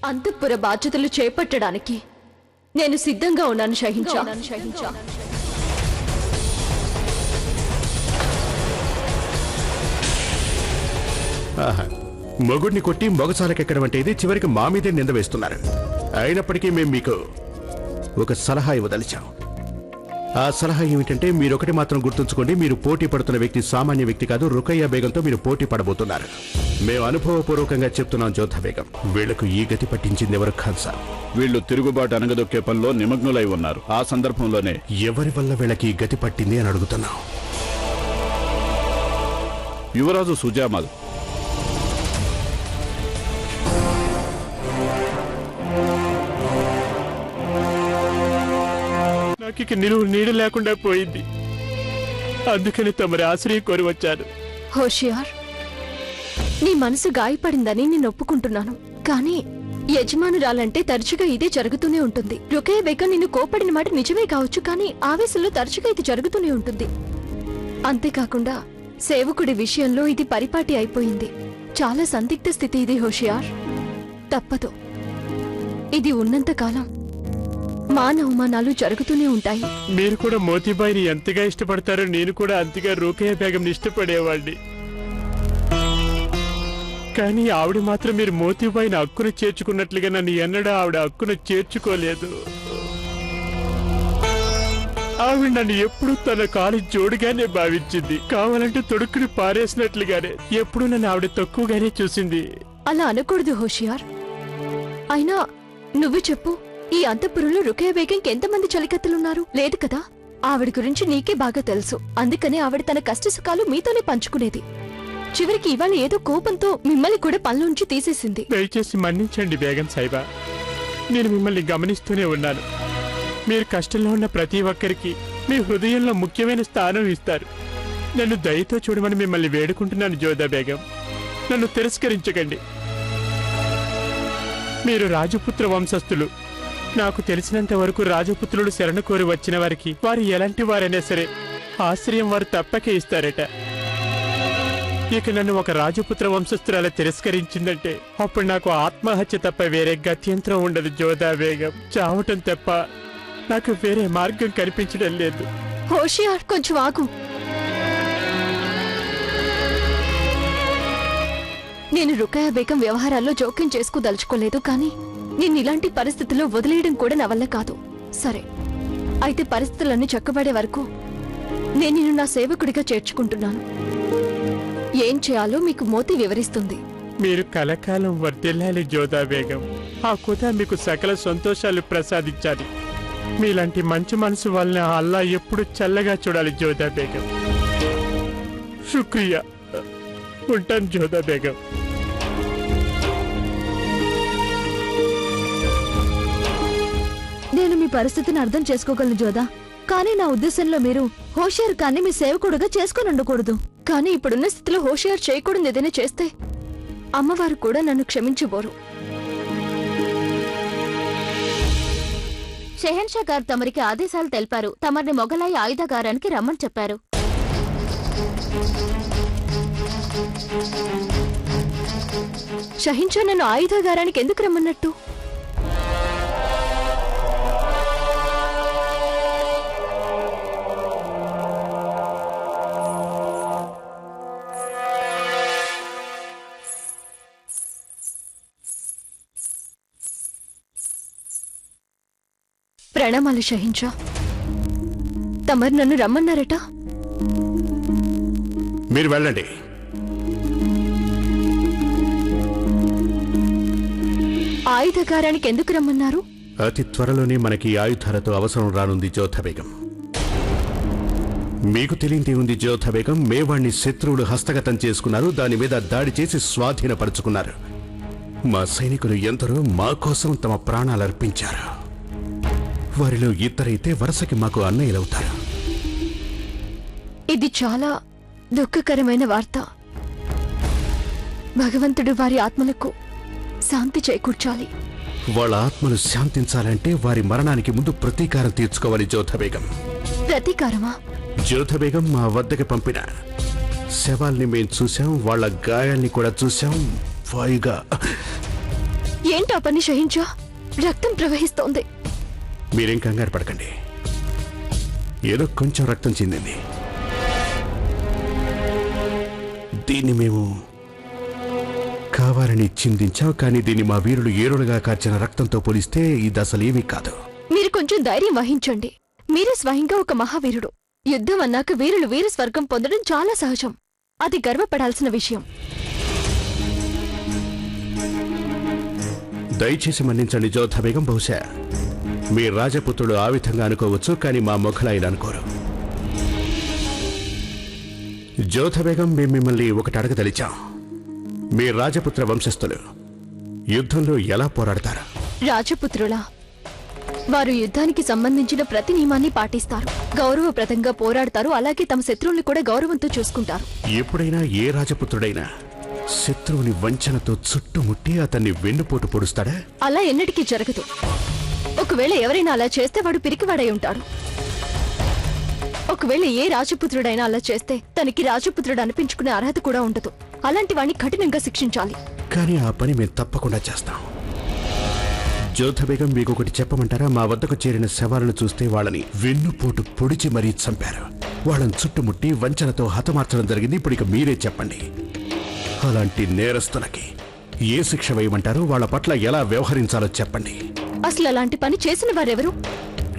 అంతఃపుర బాధ్యతలు చేపట్టడానికి నేను సిద్ధంగా ఉన్నాను షహించా. మొగుడిని కొట్టి మొగసాలకెక్కడం అంటే ఇది చివరికి మా మీదే నింద వేస్తున్నారు. అయినప్పటికీ మేము మీకు ఒక సలహా ఇవ్వదలిచాం. ఆ సలహా ఏమిటంటే మీరొకటి మాత్రం గుర్తుంచుకోండి, మీరు పోటీ పడుతున్న వ్యక్తి సామాన్య వ్యక్తి కాదు. రుకయ్య బేగంతో మీరు పోటీ పడబోతున్నారు. మేము అనుభవపూర్వకంగా చెప్తున్నాం జోధా బేగం, వీళ్లకు ఈ గతి పట్టించింది ఎవరు? ఖాన్ సాబ్. వీళ్లు తిరుగుబాటు అనగదొక్కే పనిలో నిమగ్నులై ఉన్నారు. ఆ సందర్భంలోనే ఎవరి వల్ల వీళ్ళకి ఈ గతి పట్టింది అని అడుగుతున్నాం. యువరాజు సుజామల్. నాకు నిలువు నీడ లేకుండా పోయింది. అందుకని తమరి ఆశ్రయం కోరి వచ్చాను. హోషియార్, నీ మనసు గాయపడిందని నేను ఒప్పుకుంటున్నాను. కానీ యజమానురాలంటే తరచుగా ఇదే జరుగుతూనే ఉంటుంది. రుకయ్య బేగం నిన్ను కోపడిన మాట నిజమే కావచ్చు, కానీ ఆవేశంలో తరచుగా ఇది జరుగుతూనే ఉంటుంది. అంతేకాకుండా సేవకుడి విషయంలో ఇది పరిపాటి అయిపోయింది. చాలా సందిగ్ధ స్థితి ఇది హోషియార్. తప్పదు. ఇది ఉన్నంతకాలం మానవమానాలు జరుగుతూనే ఉంటాయి. మీరు కూడా మోతీబాయిని ఎంతగా ఇష్టపడతారో నేను కూడా అంతగా రుకయ్య బేగంని ఇష్టపడేవాడిని. కానీ ఆవిడ మాత్రం మీరు మోతీబాయిని హక్కును చేర్చుకున్నట్లుగా నన్ను ఎన్నడూ ఆవిడ హక్కును చేర్చుకోలేదు. ఆవిడ నన్ను ఎప్పుడూ తన కాలు జోడుగానే భావించింది. కావాలంటే తొడుక్కుని పారేసినట్లుగానే ఎప్పుడూ నన్ను ఆవిడ తక్కువగానే చూసింది. అలా అనకూడదు హోషియార్. అయినా నువ్వు చెప్పు, ఈ అంతఃపురంలో రుకయ్య బేగంకి ఎంతమంది చలికత్తలున్నారు? లేదు కదా. ఆవిడ గురించి నీకే బాగా తెలుసు. అందుకనే ఆవిడ తన కష్ట సుఖాలు మీతోనే పంచుకునేది. చివరికి ఇవాళ ఏదో కోపంతో మిమ్మల్ని కూడా పనిలోంచి తీసేసింది. దయచేసి మన్నించండి బేగం సాహిబా. నేను మిమ్మల్ని గమనిస్తూనే ఉన్నాను. మీరు కష్టంలో ఉన్న ప్రతి ఒక్కరికి మీ హృదయంలో ముఖ్యమైన స్థానం ఇస్తారు. నన్ను దయతో చూడమని మిమ్మల్ని వేడుకుంటున్నాను జోధా బేగం. నన్ను తిరస్కరించకండి. మీరు రాజపుత్ర వంశస్థులు. నాకు తెలిసినంత వరకు రాజపుత్రులు శరణ కోరి వచ్చిన వారికి వారు ఎలాంటి వారైనా సరే ఆశ్రయం వారు తప్పకే ఇస్తారట. ఇక నన్ను ఒక రాజపుత్ర వంశస్థురాల తిరస్కరించిందంటే అప్పుడు నాకు ఆత్మహత్య తప్ప వేరే గత్యంతరం ఉండదు జోధా బేగం. చావటం తప్ప నాకు వేరే మార్గం కనిపించడం లేదు. హోషియార్, కొంచెం ఆగు. నేను రుకయ్య బేగం వ్యవహారాల్లో జోక్యం చేసుకోదలుచుకోలేదు, కానీ నేను ఇలాంటి పరిస్థితుల్లో వదిలేయడం కూడా నా వల్ల కాదు. సరే, అయితే పరిస్థితులన్నీ చక్కబడే వరకు నేను నిన్ను నా సేవకుడిగా చేర్చుకుంటున్నాను. ఏం చేయాలో మీకు మోతి వివరిస్తుంది. మీరు కలకాలం వర్ధిల్లాలి జోధా బేగం. ఆ ఖుదా మీకు సకల సంతోషాలు ప్రసాదించాలి. మీలాంటి మంచి మనసు వలన అల్లా ఎప్పుడు చల్లగా చూడాలి జోధా బేగం. శుక్రియా. ఉంటాను జోధా బేగం. నేను మీ పరిస్థితిని అర్థం చేసుకోగలను జోధా, కానీ నా ఉద్దేశంలో మీరు హోషియార్ ఖాన్ని మీ సేవకుడుగా చేసుకుని ఉండకూడదు. కానీ ఇప్పుడున్న స్థితిలో హోషియార్ చేయకూడదు ఏదైనా చేస్తే అమ్మవారు కూడా నన్ను క్షమించబోరు. షెహన్షా గారు తమరికి ఆదేశాలు తెలిపారు. తమరిని మొగలాయి ఆయుధగారానికి రమ్మని చెప్పారు. షహింషా నన్ను ఆయుధగారానికి ఎందుకు రమ్మన్నట్టు? ప్రణామాలు షహింషా. తమరు నన్ను రమ్మన్నారట. మీరు వెళ్ళండి. ఆయుధగారానికి ఎందుకు రమ్మన్నారు? అతి త్వరలోనే మనకి ఆయుధాలతో అవసరం రానుంది జోధా బేగం. మీకు తెలియంది ఉంది జోధా బేగం, మేవాణ్ణి శత్రువులు హస్తగతం చేసుకున్నారు. దాని మీద దాడి చేసి స్వాధీనపరుచుకున్నారు. మా సైనికులు ఎందరో మా కోసం తమ ప్రాణాలు అర్పించారు. వారిలో ఇద్దరైతే వరుసకి మాకు అన్నయ్యలవుతారు. ఇది చాలా దుఃఖకరమైన వార్త. భగవంతుడు వారి ఆత్మలకు శాంతి చేకూర్చాలి. వాళ్ళ ఆత్మలు శాంతించాలంటే వారి మరణానికి ముందు ప్రతీకారం తీర్చుకోవాలి జోధా బేగం. ప్రతీకారమా? జోధా బేగం మా వద్దకు పంపిన శవాల్ని మేం చూశాం, వాళ్ళ గాయాల్ని కూడా చూశాం. పైగా ఏంటా పని షహింజా? రక్తం ప్రవహిస్తోంది. మీరేం కంగారు పడకండి, ఏదో కొంచెం రక్తం చెందింది. దీన్ని మేము కావాలని చిందించాం, కానీ దీన్ని మా వీరులు ఏరులుగా కార్చిన రక్తంతో పోలిస్తే ఇది అసలేమీ కాదు. మీరు కొంచెం ధైర్యం వహించండి. మీరే స్వయంగా ఒక మహావీరుడు. యుద్ధం అన్నాక వీరులు వీర స్వర్గం పొందడం చాలా సహజం. అది గర్వపడాల్సిన విషయం. దయచేసి మన్నించండి జోధా బేగం. బహుశా మీ రాజపుత్రుడు ఆ విధంగా అనుకోవచ్చు, కానీ మా మొఘలాయలు అనుకోరు. జోధా బేగం, మేము మిమ్మల్ని ఒకటి అడగదలిచాం. మీ రాజపుత్ర వంశస్థులు యుద్ధంలో ఎలా పోరాడతారు? రాజపుత్రులా? వారు యుద్ధానికి సంబంధించిన ప్రతి నియమాన్ని పాటిస్తారు, గౌరవప్రదంగా పోరాడతారు, అలాగే తమ శత్రువుల్ని కూడా గౌరవంతో చూసుకుంటారు. ఎప్పుడైనా ఏ రాజపుత్రుడైనా శత్రువుని వంచనతో చుట్టుముట్టి అతన్ని వెన్నుపోటు పొడుస్తాడా? అలా ఎన్నటికీ జరగదు. ఒకవేళ ఎవరైనా అలా చేస్తే వాడు పిరికివాడై ఉంటాడు. ఒకవేళ ఏ రాజపుత్రుడైనా అలా చేస్తే తనకి రాజపుత్రుడు అనిపించుకునే అర్హత కూడా ఉండదు. అలాంటి వాణ్ణి కఠినంగా శిక్షించాలి. కానీ ఆ పని మేము తప్పకుండా చేస్తాం. జోధా బేగం, మీకు ఒకటి చెప్పమంటారా? మా వద్దకు చేరిన శవాలను చూస్తే వాళ్ళని వెన్నుపోటు పొడిచి మరీ చంపారు. వాళ్ళని చుట్టుముట్టి వంచనతో హతమార్చడం జరిగింది. ఇప్పుడు ఇక మీరే చెప్పండి, అలాంటి నేరస్తులకి ఏ శిక్ష వేయమంటారో, వాళ్ళ పట్ల ఎలా వ్యవహరించాలో చెప్పండి. అసలు అలాంటి పని చేసిన వారెవరు?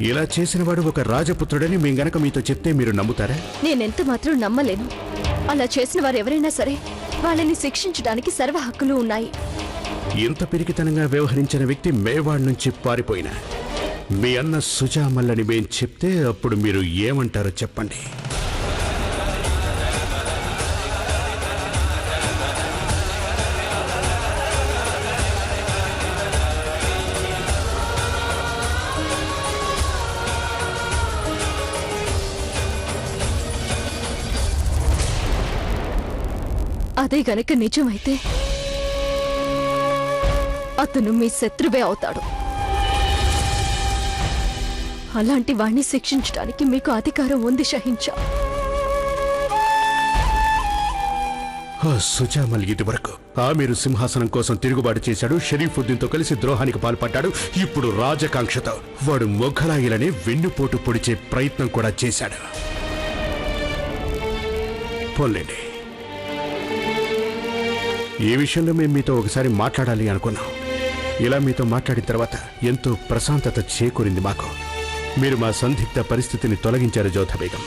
ఇలా చేసినవాడు ఒక రాజపుత్రుడని మేము గనక మీతో చెప్తే మీరు నమ్ముతారా? నేనెంత మాత్రం నమ్మలేను. అలా చేసిన వారెవరైనా సరే వాళ్ళని శిక్షించడానికి సర్వ హక్కులు ఉన్నాయి. ఇంత పిరికితనంగా వ్యవహరించిన వ్యక్తి మేవాడ్ నుంచి పారిపోయిన మీ అన్న సుజామల్లని మేం చెప్తే అప్పుడు మీరు ఏమంటారో చెప్పండి. అదే గనక నిజమైతే అతను మీ శత్రువే అవుతాడు. అలాంటి వాణ్ణి శిక్షించడానికి మీకు అధికారం ఉంది షహింజా. సుజామల్ ఇదివరకు ఆమీరు సింహాసనం కోసం తిరుగుబాటు చేశాడు, షరీఫుద్దీన్తో కలిసి ద్రోహానికి పాల్పడ్డాడు. ఇప్పుడు రాజకాంక్షతో వాడు మొఘలాయిలని వెన్నుపోటు పొడిచే ప్రయత్నం కూడా చేశాడు. పోన్లేండి, ఈ విషయంలో మేము మీతో ఒకసారి మాట్లాడాలి అనుకున్నాం. ఇలా మీతో మాట్లాడిన తర్వాత ఎంతో ప్రశాంతత చేకూరింది మాకు. మీరు మా సందిగ్ధ పరిస్థితిని తొలగించారు జోధా బేగం.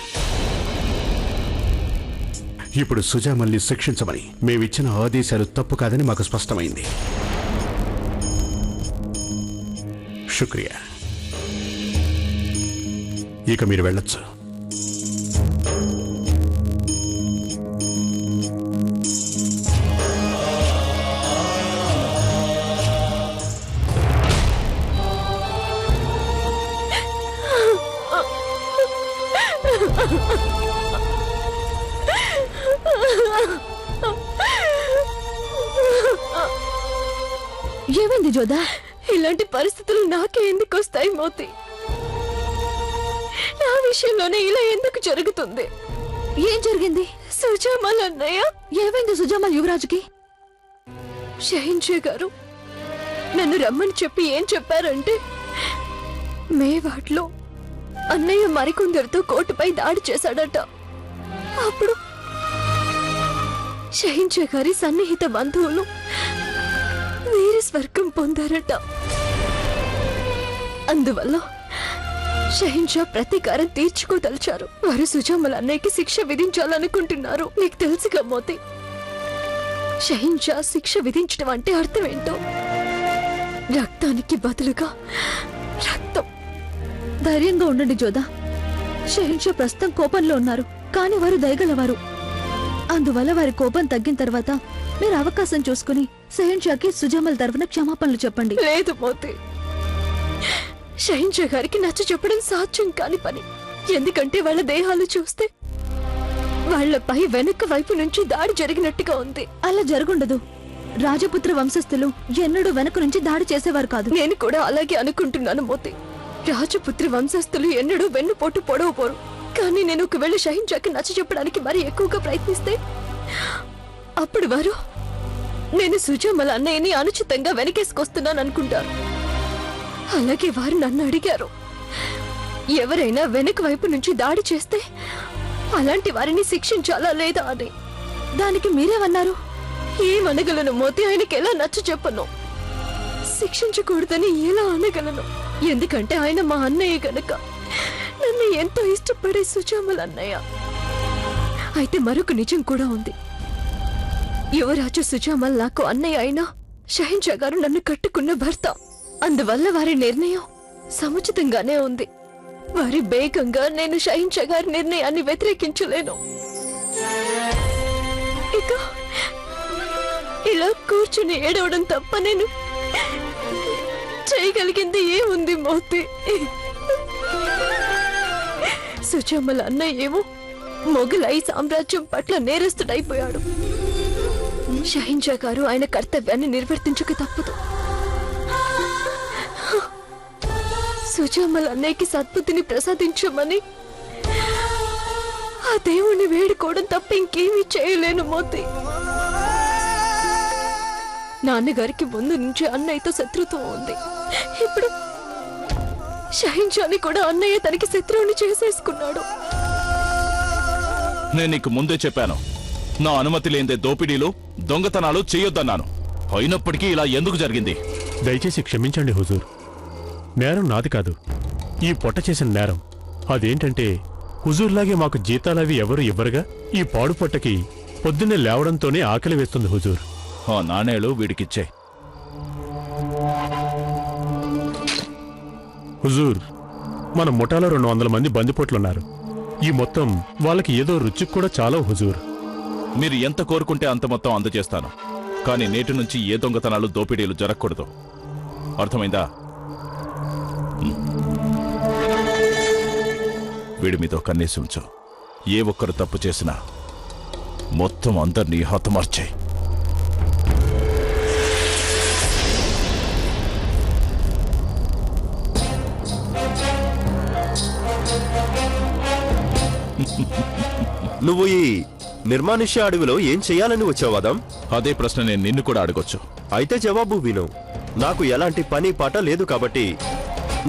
ఇప్పుడు సుజామల్ని శిక్షించమని మేమిచ్చిన ఆదేశాలు తప్పు కాదని మాకు స్పష్టమైంది. శుక్రియా. ఇక మీరు వెళ్ళొచ్చు. ఏమైంది జోధా? ఇలాంటి పరిస్థితులు నాకే ఎందుకు వస్తాయి మోతి? నా విషయంలోనే ఇలా ఎందుకు జరుగుతుంది? ఏం జరిగింది? సుజామల్ అన్నయ్య. ఏమైంది సుజామల్ యువరాజుకి? షహింజా గారు నన్ను రమ్మని చెప్పి ఏం చెప్పారంటే, మేవాడ్లో అన్నయ్య మరికొందరితో కోర్టుపై దాడి చేశాడట. అప్పుడు షహింజా గారి సన్నిహిత బంధువులు వీర స్వర్గం పొందారట. అందువల్ల షహింజా ప్రతీకారం తీర్చుకోదలిచారు. వారు సుజామల్ అన్నయ్యకి శిక్ష విధించాలనుకుంటున్నారు. నీకు తెలుసుగా మోతి, షహింజా శిక్ష విధించడం అంటే అర్థం ఏంటో? రక్తానికి బదులుగా రక్తం. ధైర్యంగా ఉండండి జోధా. షహింజా ప్రస్తుతం కోపంలో ఉన్నారు, కానీ వారు దయగలవారు. అందువల్ల వారి కోపం తగ్గిన తర్వాత మీరు అవకాశం చూసుకుని షహింజాకి సుజామల్ తరఫున క్షమాపణలు చెప్పండి. లేదు మోతి, షహింజా గారికి నచ్చ చెప్పడం సాధ్యం కాని పని. ఎందుకంటే వాళ్ళ దేహాలు చూస్తే వాళ్లపై వెనక వైపు నుంచి దాడి జరిగినట్టుగా ఉంది. అలా జరుగుండదు. రాజపుత్ర వంశస్థులు ఎన్నడూ వెనక నుంచి దాడి చేసేవారు కాదు. నేను కూడా అలాగే అనుకుంటున్నాను మోతి. రాజపుత్రి వంశస్థులు ఎన్నడూ వెన్నుపోటు పొడవపోరు. కానీ నేను ఒకవేళ షహింజాకి నచ్చ చెప్పడానికి మరీ ఎక్కువగా ప్రయత్నిస్తే అప్పుడు వారు నేను సుజామల అన్నయ్యని అనుచితంగా వెనకేసుకొస్తున్నాను అనుకుంటారు. అలాగే వారు నన్ను అడిగారు, ఎవరైనా వెనక వైపు నుంచి దాడి చేస్తే అలాంటి వారిని శిక్షించాలా లేదా అని. దానికి మీరేమన్నారు? ఏమనగలను మోతి, ఆయనకి ఎలా నచ్చ చెప్పను. శిక్షించకూడదని ఎలా అనగలను? ఎందుకంటే ఆయన మా అన్నయ్య గనక, నన్ను ఎంతో ఇష్టపడే సుజామల అన్నయ్య. అయితే మరొక నిజం కూడా ఉంది. యువరాజు సుజామల్ నాకు అన్నయ్య అయినా షహిన్షా గారు నన్ను కట్టుకున్న భర్త. అందువల్ల వారి నిర్ణయం సముచితంగానే ఉంది. వారి బేగంగా నేను షహిన్షా గారి నిర్ణయాన్ని వ్యతిరేకించలేను. ఇక ఇలా కూర్చుని ఏడవడం తప్ప నేను చేయగలిగింది ఏముంది మోతి? సుజామల అన్నయ్య ఏమో మొఘలై సామ్రాజ్యం పట్ల నేరస్తుడైపోయాడు. షహిన్షా గారు ఆయన కర్తవ్యాన్ని నిర్వర్తించక తప్పదు. సుజామల అన్నయ్యకి సద్బుద్ధిని ప్రసాదించమని ఆ దేవుణ్ణి వేడుకోవడం తప్ప ఇంకేమీ చేయలేను మోతి. నాన్నగారికి ముందు నుంచి అన్నయ్యతో శత్రుత్వం ఉంది. ఇప్పుడు షహిన్షాని కూడా అన్నయ్య తనకి శత్రువుని చేసేసుకున్నాడు. నేను నీకు ముందే చెప్పాను, నా అనుమతి లేనిదే దోపిడీలు దొంగతనాలు చేయొద్దన్నాను. అయినప్పటికీ ఇలా ఎందుకు జరిగింది? దయచేసి క్షమించండి హుజూర్. నేరం నాది కాదు, ఈ పొట్ట చేసిన నేరం. అదేంటంటే హుజూర్లాగే మాకు జీతాలవి ఎవరు ఇవ్వరుగా. ఈ పాడు పొట్టకి పొద్దున్నే లేవడంతోనే ఆకలి వేస్తుంది హుజూర్. ఆ నాణేలు వీడికిచ్చే. హుజూర్, మన ముఠాలో 200 మంది బందిపోట్లున్నారు. ఈ మొత్తం వాళ్ళకి ఏదో రుచికి కూడా చాలా హుజూర్. మీరు ఎంత కోరుకుంటే అంత మొత్తం అందజేస్తాను. కానీ నేటి నుంచి ఏ దొంగతనాలు దోపిడీలు జరగకూడదు. అర్థమైందా? వీడి మీద కన్నేసి ఉంచు. ఏ ఒక్కరు తప్పు చేసినా మొత్తం అందరినీ హతమార్చేయి. నువ్వు ఈ నిర్మానుష్య అడవిలో ఏం చెయ్యాలని వచ్చావాదం? అదే ప్రశ్న నేను నిన్ను కూడా అడగొచ్చు. అయితే జవాబు విను. నాకు ఎలాంటి పని పాట లేదు కాబట్టి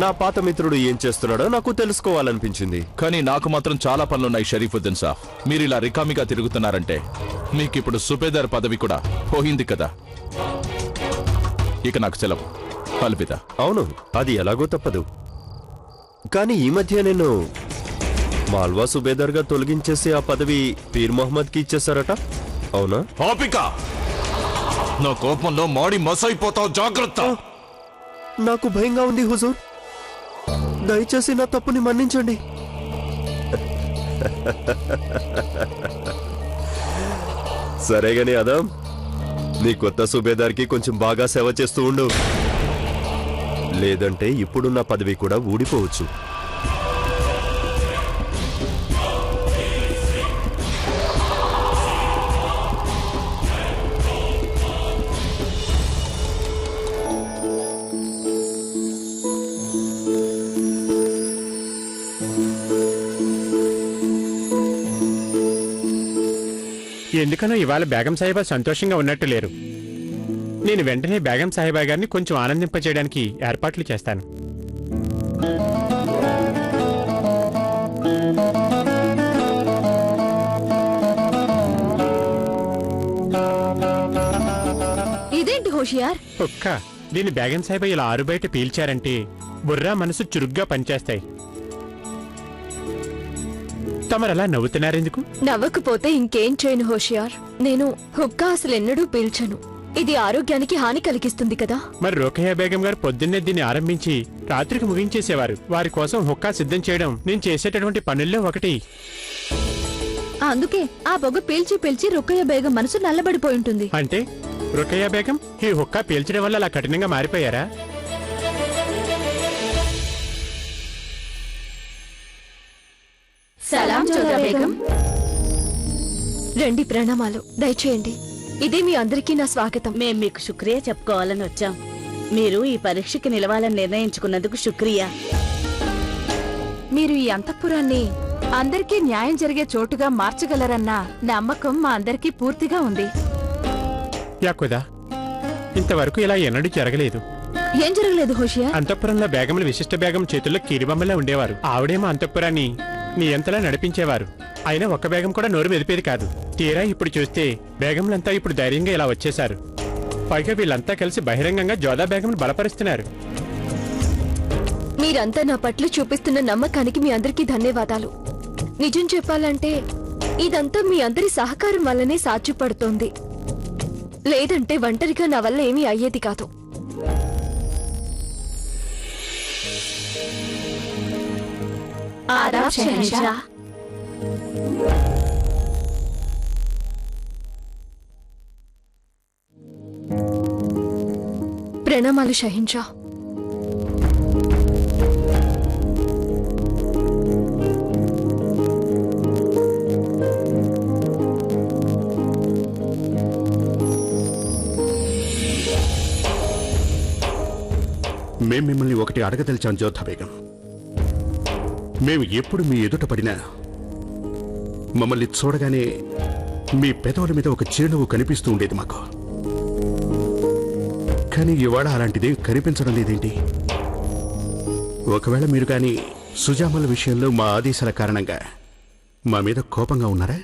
నా పాత మిత్రుడు ఏం చేస్తున్నాడో నాకు తెలుసుకోవాలనిపించింది. కానీ నాకు మాత్రం చాలా పనులున్నాయి షరీఫుద్దీన్ సాబ్. మీరు ఇలా రికామిగా తిరుగుతున్నారంటే మీకిప్పుడు సుబేదార్ పదవి కూడా పోయింది కదా. ఇక నాకు సెలవు. అల్విదా. అవును, అది ఎలాగో తప్పదు. కానీ ఈ మధ్య నేను మాల్వా సుబేదార్గా తొలగించేసి ఆ పదవి పీర్ మొహమ్మద్కి ఇచ్చేశారట, అవునా? ఓపిక, నా కోపంలో మాడి మసైపోతావు, జాగ్రత్త. నాకు భయంగా ఉంది హుజూర్, దయచేసి నా తప్పుని మన్నించండి. సరేగాని అదం, నీ కొత్త సుబేదార్కి కొంచెం బాగా సేవ చేస్తూ ఉండు. లేదంటే ఇప్పుడున్న పదవి కూడా ఊడిపోవచ్చు. ఎందుకనో ఇవాళ బేగం సాహిబా సంతోషంగా ఉన్నట్టు లేరు. నేను వెంటనే బేగం సాహిబా గారిని కొంచెం ఆనందింపచేయడానికి ఏర్పాట్లు చేస్తాను. ఇదేంటి హోషియార్? ఒక్క దీన్ని బేగం సాహిబా ఇలా ఆరుబయట పీల్చారంటే బుర్రా మనసు చురుగ్గా పనిచేస్తాయి. తమరలా నవ్వుతున్నారెందుకు? నవ్వకపోతే ఇంకేం చేయను హోషియార్. నేను హుక్కా అసలు ఎన్నడూ పీల్చను. ఇది ఆరోగ్యానికి హాని కలిగిస్తుంది కదా. మరి రోకయ్య బేగం గారు పొద్దున్నే దీన్ని ఆరంభించి రాత్రికి ముగించేసేవారు. వారి కోసం హుక్కా సిద్ధం చేయడం నేను చేసేటటువంటి పనుల్లో ఒకటి. అందుకే ఆ పొగ పీల్చి పీల్చి రుక్కయ్య బేగం మనసు నల్లబడిపోయి ఉంటుంది. అంటే రోకయ్య బేగం ఈ హుక్కా పీల్చడం వల్ల అలా కఠినంగా మారిపోయారా? సలాం చౌదా బేగం. రండి, ప్రణామాలు. దయచేయండి. ఇదే మీ అందరికీ నా స్వాగతం. మేం మీకు శుక్రియా చెప్పుకోవాలని వచ్చాం. మీరు ఈ పరీక్షకి నిలవాలని నిర్ణయించుకున్నందుకు శుక్రియా. మీరు ఈ అంతఃపురాన్ని అందరికీ న్యాయం జరిగే చోటుగా మార్చగలరన్న నమ్మకం మా అందరికీ పూర్తిగా ఉంది. యాకుదా ఇంతవరకు ఇలా ఎన్నడూ జరగలేదు. ఏం జరగలేదు హోషియార్? అంతఃపురంలో బేగములు విశిష్ట బేగం చేతుల్లో కీరిబొమ్మలా ఉండేవారు. ఆవిడేమో అంతఃపురాన్ని నీ ఎంతలా నడిపించేవారు. అయినా ఒక్క బేగం కూడా నోరు మెదిపేది కాదు. తీరా ఇప్పుడు చూస్తే బేగంలంతా ఇప్పుడు ధైర్యంగా ఇలా వచ్చేశారు. పైగా వీళ్ళంతా కలిసి బహిరంగంగా జోదా బేగంను బలపరుస్తున్నారు. మీరంతా నా పట్ల చూపిస్తున్న నమ్మకానికి మీ అందరికీ ధన్యవాదాలు. నిజం చెప్పాలంటే ఇదంతా మీ అందరి సహకారం వల్లనే సాధ్యపడుతోంది. లేదంటే ఒంటరిగా నా వల్ల ఏమీ అయ్యేది కాదు. ఆదాబ్ షహన్షా. ప్రణామాలు షహిన్షా. మేం మిమ్మల్ని ఒకటి అడగదలిచాం జోధా బేగం. మేము ఎప్పుడు మీ ఎదుట పడినా మమ్మల్ని చూడగానే మీ పెదవుల మీద ఒక చిరునవ్వు కనిపిస్తూ ఉండేది మాకు. కానీ ఇవాళ అలాంటిదే కనిపించడం లేదేంటి? ఒకవేళ మీరు కానీ సుజామల విషయంలో మా ఆదేశాల కారణంగా మా మీద కోపంగా ఉన్నారా?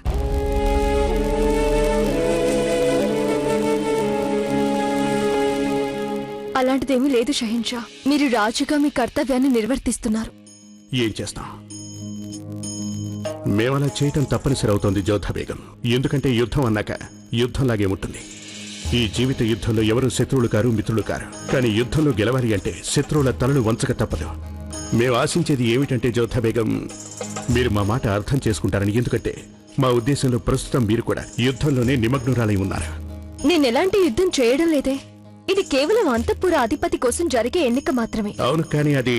అలాంటిదేమీ లేదు షహిన్షా. మీరు రాజుగా మీ కర్తవ్యాన్ని నిర్వర్తిస్తున్నారు. ఏం చేస్తాం? మేమలా చేయటం తప్పనిసరి అవుతోంది జోధా బేగం. ఎందుకంటే యుద్ధం అన్నాక యుద్ధంలాగే ఉంటుంది. ఈ జీవిత యుద్ధంలో ఎవరు శత్రువులు కారు, మిత్రులు కారు. కానీ యుద్ధంలో గెలవాలి అంటే శత్రువుల తలలు వంచక తప్పదు. మేము ఆశించేది ఏమిటంటే జోధా బేగం, మీరు మా మాట అర్థం చేసుకుంటారని. ఎందుకంటే మా ఉద్దేశంలో ప్రస్తుతం మీరు కూడా యుద్ధంలోనే నిమగ్నురాలై ఉన్నారు. నేనెలాంటి యుద్ధం చేయడం లేదే. ఇది కేవలం అంతఃపుర అధిపతి కోసం జరిగే ఎన్నిక మాత్రమే. అవును, కానీ అది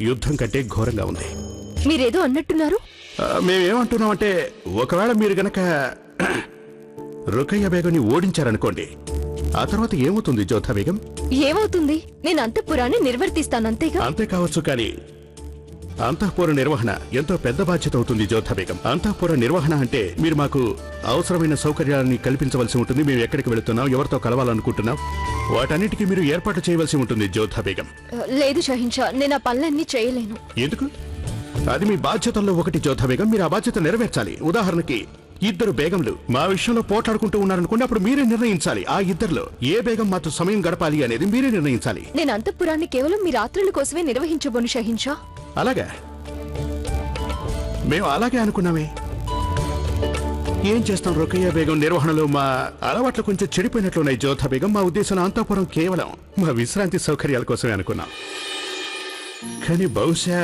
యుద్ధం కంటే ఘోరంగా ఉంది. మీరేదో అన్నట్టున్నారు. మేమేమంటున్నామంటే ఒకవేళ మీరు గనక రుకయ్య బేగంని ఓడించారనుకోండి, ఆ తర్వాత ఏమవుతుంది జోధా బేగం? ఏమవుతుంది? నేను అంతఃపురాన్ని నిర్వర్తిస్తానంతేగా. అంతే కావచ్చు, కానీ అంతఃపుర నిర్వహణ ఎంతో పెద్ద బాధ్యత అవుతుంది జోధా బేగం. అంతఃపుర నిర్వహణ అంటే మీరు మాకు అవసరమైన సౌకర్యాన్ని కల్పించవలసి ఉంటుంది. మేము ఎక్కడికి వెళుతున్నాం, ఎవరితో కలవాలనుకుంటున్నాం, వాటన్నిటికీ మీరు ఏర్పాటు చేయవలసి ఉంటుంది జోధా బేగం. లేదు షహిన్షా, నేను ఆ పనులన్నీ చేయలేను. ఎందుకు? అది మీ బాధ్యతల్లో ఒకటి జోధా బేగం. మీరు ఆ బాధ్యత నెరవేర్చాలి. ఉదాహరణకి ఇద్దరు బేగంలు మా విషయంలో పోట్లాడుకుంటూ ఉన్నారనుకోండి, అప్పుడు మీరే నిర్ణయించాలి ఆ ఇద్దరిలో ఏ బేగం మాతో సమయం గడపాలి అనేది మీరే నిర్ణయించాలి. నేను అంతఃపురాన్ని కేవలం మీ రాత్రుల కోసమే నిర్వహించబోను షహిన్షా. అలాగా? మేము అలాగే అనుకున్నామే. ఏం చేస్తాం, రుకయ్య బేగం నిర్వహణలో మా అలవాట్లు కొంచెం చెడిపోయినట్లున్నాయి జోధా బేగం. మా ఉద్దేశంలో అంతఃపురం కేవలం మా విశ్రాంతి సౌకర్యాల కోసమే అనుకున్నాం. కానీ బహుశా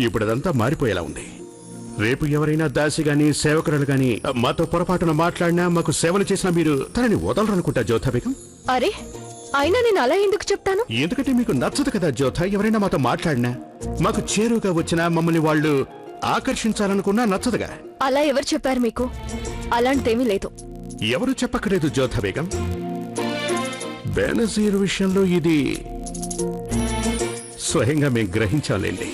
ఇప్పుడదంతా మారిపోయేలా ఉంది. రేపు ఎవరైనా దాసి గాని సేవకురాలు గాని మాతో పొరపాటున మాట్లాడినా, మాకు సేవలు చేసినా మీరు తనని వదలరనుకుంటా జోధా బేగం. అరే, అయినా నేను అలా ఎందుకు చెప్తాను? ఎందుకంటే మీకు నచ్చదు కదా జోధా. ఎవరైనా మాతో మాట్లాడినా, మాకు చేరువుగా వచ్చినా, మమ్మల్ని వాళ్ళు ఆకర్షించాలనుకున్నా నచ్చదుగా. అలా ఎవరు చెప్పారు మీకు? అలాంటిదేమీ లేదు. ఎవరు చెప్పక్కర్లేదు జోధా బేగం. బేనజీర్ విషయంలో ఇది స్వయంగా మేము గ్రహించాలండి.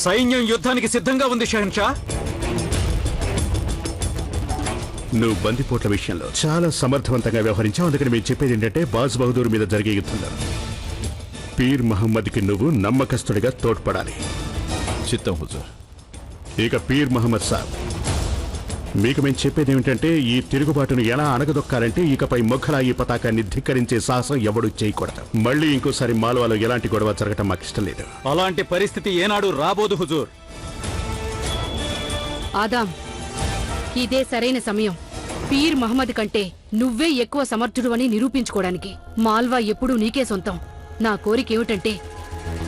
సైన్యం యుద్ధానికి సిద్ధంగా ఉంది షహన్షా. నువ్వు బందిపోట్ల విషయంలో చాలా సమర్థవంతంగా వ్యవహరించావు. అందుకని మేము చెప్పేది ఏంటంటే బాజ్ బహదూర్ మీద జరిగే యుద్ధంలో పీర్ మహమ్మద్కి నువ్వు నమ్మకస్తుడిగా తోడ్పడాలి. చిత్తం హుజూర్. ఇక పీర్ మహమ్మద్ సాబ్, మీకు మేము చెప్పేది ఏమిటంటే ఈ తిరుగుబాటును ఎలా అణగదొక్కాలంటే ఇకపై మొఘలాయి పతాకాన్ని ధిక్కరించే సాహసం ఎవడూ చేయకూడదు. మళ్ళీ ఇంకోసారి మాల్వాలో ఎలాంటి గొడవ జరగటం మాకు ఇష్టం లేదు. అలాంటి పరిస్థితి ఏనాడు రాబోదు హుజూర్. ఆదాం, ఇదే సరైన సమయం. పీర్ మహమ్మద్ కంటే నువ్వే ఎక్కువ సమర్థుడు అని నిరూపించుకోవడానికి. మాల్వా ఎప్పుడూ నీకే సొంతం. నా కోరిక ఏమిటంటే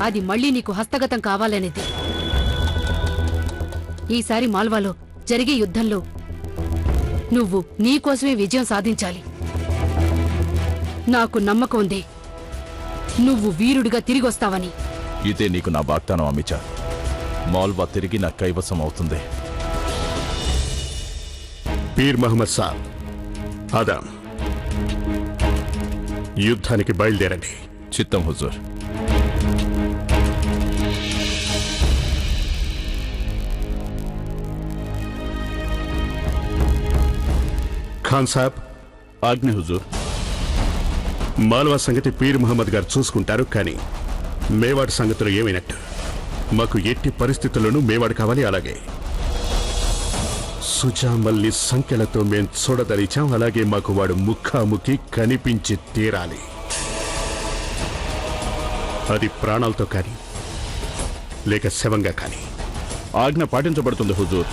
అది మళ్ళీ నీకు హస్తగతం కావాలనేది. ఈసారి మాల్వాలో జరిగే యుద్ధంలో నువ్వు నీకోసమే విజయం సాధించాలి. నాకు నమ్మకం ఉంది నువ్వు వీరుడిగా తిరిగొస్తావని. ఇదే నీకు నా వాగ్దానం అమిచా. మాల్వా తిరిగి నా కైవసం అవుతుంది. పీర్ మహమ్మద్ సాబ్, ఆదాం, యుద్ధానికి బయలుదేరండి. చిత్తం హుజూర్. ఖాన్ సాబ్, ఆజ్ఞ హుజూర్. మాల్వా సంగతి పీర్ మహమ్మద్ గారు చూసుకుంటారు, కానీ మేవాడ్ సంగతులు ఏమైనట్టు? మాకు ఎట్టి పరిస్థితుల్లోనూ మేవాడు కావాలి. అలాగే సుజామల్ని సంఖ్యలతో మేం చూడదలిచాం. అలాగే మాకు వాడు ముఖాముఖి కనిపించి తీరాలి. అది ప్రాణాలతో కానీ లేక శవంగా కానీ. ఆజ్ఞ పాటించబడుతుంది హుజూర్.